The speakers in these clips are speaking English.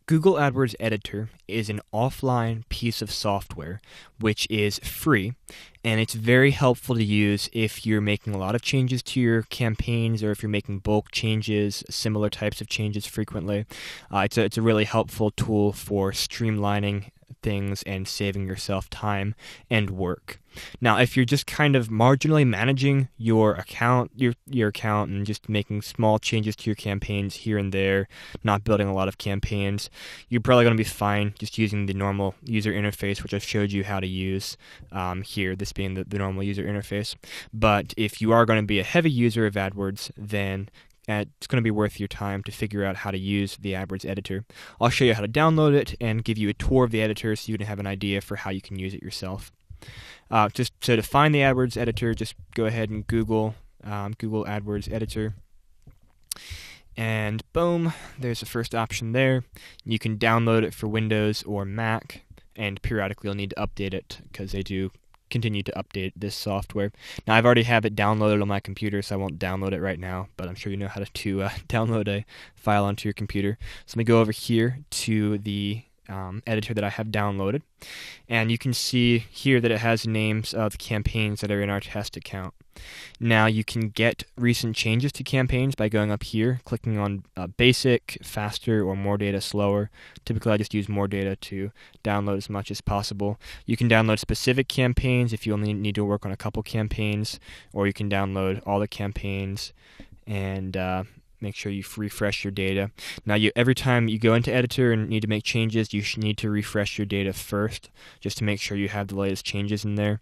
Google AdWords Editor is an offline piece of software which is free, and it's very helpful to use if you're making a lot of changes to your campaigns or if you're making bulk changes, similar types of changes frequently. It's a really helpful tool for streamlining things and saving yourself time and work. Now, if you're just kind of marginally managing your account, your account, and just making small changes to your campaigns here and there, not building a lot of campaigns, you're probably going to be fine just using the normal user interface, which I've showed you how to use here, this being the normal user interface. But if you are going to be a heavy user of AdWords, then it's going to be worth your time to figure out how to use the AdWords editor. I'll show you how to download it and give you a tour of the editor so you can have an idea for how you can use it yourself. Just so to find the AdWords editor, just go ahead and Google AdWords editor. And boom, there's the first option there. You can download it for Windows or Mac, and periodically you'll need to update it because they do continue to update this software. Now, I've already have it downloaded on my computer, so I won't download it right now, but I'm sure you know how to download a file onto your computer. So let me go over here to the editor that I have downloaded, and you can see here that it has names of campaigns that are in our test account. Now, you can get recent changes to campaigns by going up here, clicking on basic, faster, or more data, slower. Typically, I just use more data to download as much as possible. You can download specific campaigns if you only need to work on a couple campaigns, or you can download all the campaigns and make sure you refresh your data. Now, every time you go into Editor and need to make changes, you should need to refresh your data first, just to make sure you have the latest changes in there.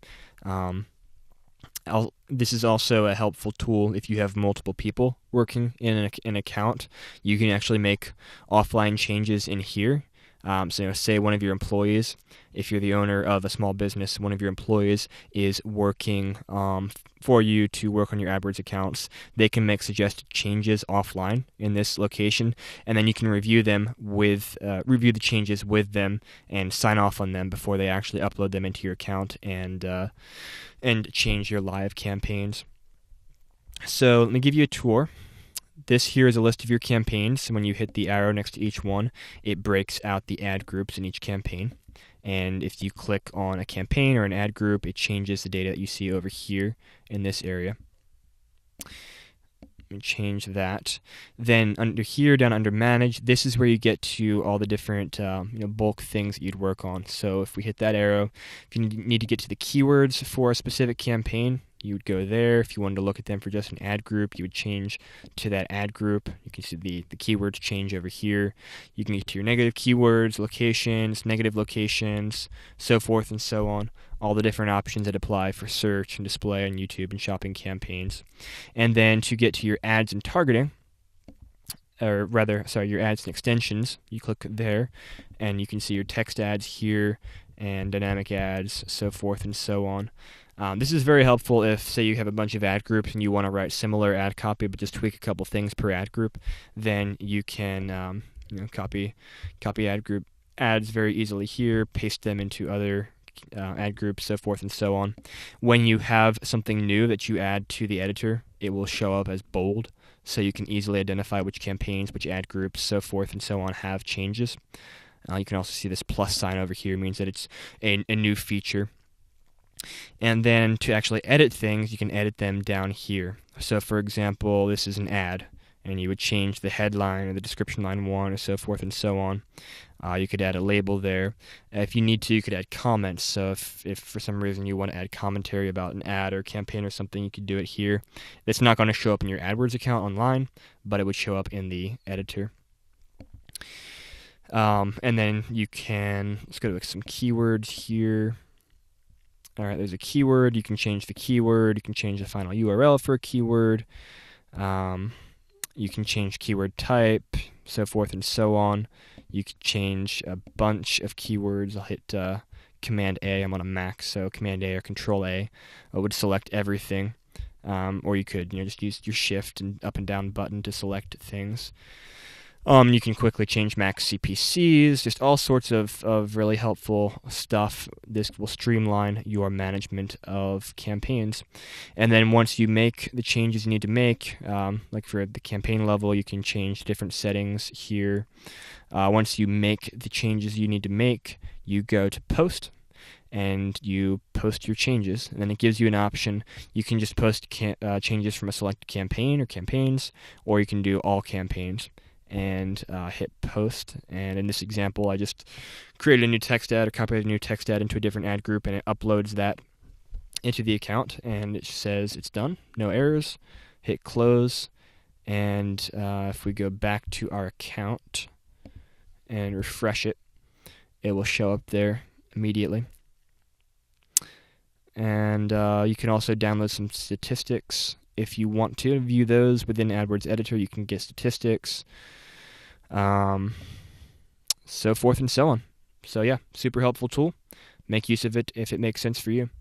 This is also a helpful tool if you have multiple people working in an account. You can actually make offline changes in here. So say one of your employees, if you're the owner of a small business, one of your employees is working for you to work on your AdWords accounts. They can make suggested changes offline in this location, and then you can review them review the changes with them and sign off on them before they actually upload them into your account and change your live campaigns. So let me give you a tour. This here is a list of your campaigns, and when you hit the arrow next to each one, it breaks out the ad groups in each campaign. And if you click on a campaign or an ad group, it changes the data that you see over here in this area. Let me change that. Then under here, down under Manage, this is where you get to all the different bulk things that you'd work on. So if we hit that arrow, if you need to get to the keywords for a specific campaign, you would go there. If you wanted to look at them for just an ad group, you would change to that ad group. You can see the keywords change over here. You can get to your negative keywords, locations, negative locations, so forth and so on. All the different options that apply for search and display on YouTube and shopping campaigns. And then to get to your ads and targeting, or rather, sorry, your ads and extensions, you click there, and you can see your text ads here and dynamic ads, so forth and so on. This is very helpful if, say, you have a bunch of ad groups and you want to write similar ad copy but just tweak a couple things per ad group. Then you can copy ad group ads very easily here, paste them into other ad groups, so forth and so on. When you have something new that you add to the editor, it will show up as bold, so you can easily identify which campaigns, which ad groups, so forth and so on have changes. You can also see this plus sign over here, means that it's a new feature. And then to actually edit things, you can edit them down here. So for example, this is an ad, and you would change the headline or the description line 1 or so forth and so on. You could add a label there. If you need to, you could add comments. So if for some reason you want to add commentary about an ad or campaign or something, you could do it here. It's not going to show up in your AdWords account online, but it would show up in the editor. And then you can, let's go to some keywords here. All right, there's a keyword. You can change the keyword. You can change the final URL for a keyword. You can change keyword type, so forth and so on. You can change a bunch of keywords. I'll hit Command A. I'm on a Mac, so Command A or Control A would select everything. Or you could just use your Shift and up and down button to select things. You can quickly change max CPCs, just all sorts of really helpful stuff. This will streamline your management of campaigns. And then once you make the changes you need to make, like for the campaign level, you can change different settings here. Once you make the changes you need to make, you go to post, and you post your changes, and then it gives you an option. You can just post changes from a selected campaign or campaigns, or you can do all campaigns and hit post. And in this example, I just created a new text ad or copied a new text ad into a different ad group, and it uploads that into the account, and it says it's done, no errors. Hit close, and if we go back to our account and refresh it, it will show up there immediately. And you can also download some statistics if you want to view those within AdWords Editor. You can get statistics, so forth and so on. So yeah, super helpful tool. Make use of it if it makes sense for you.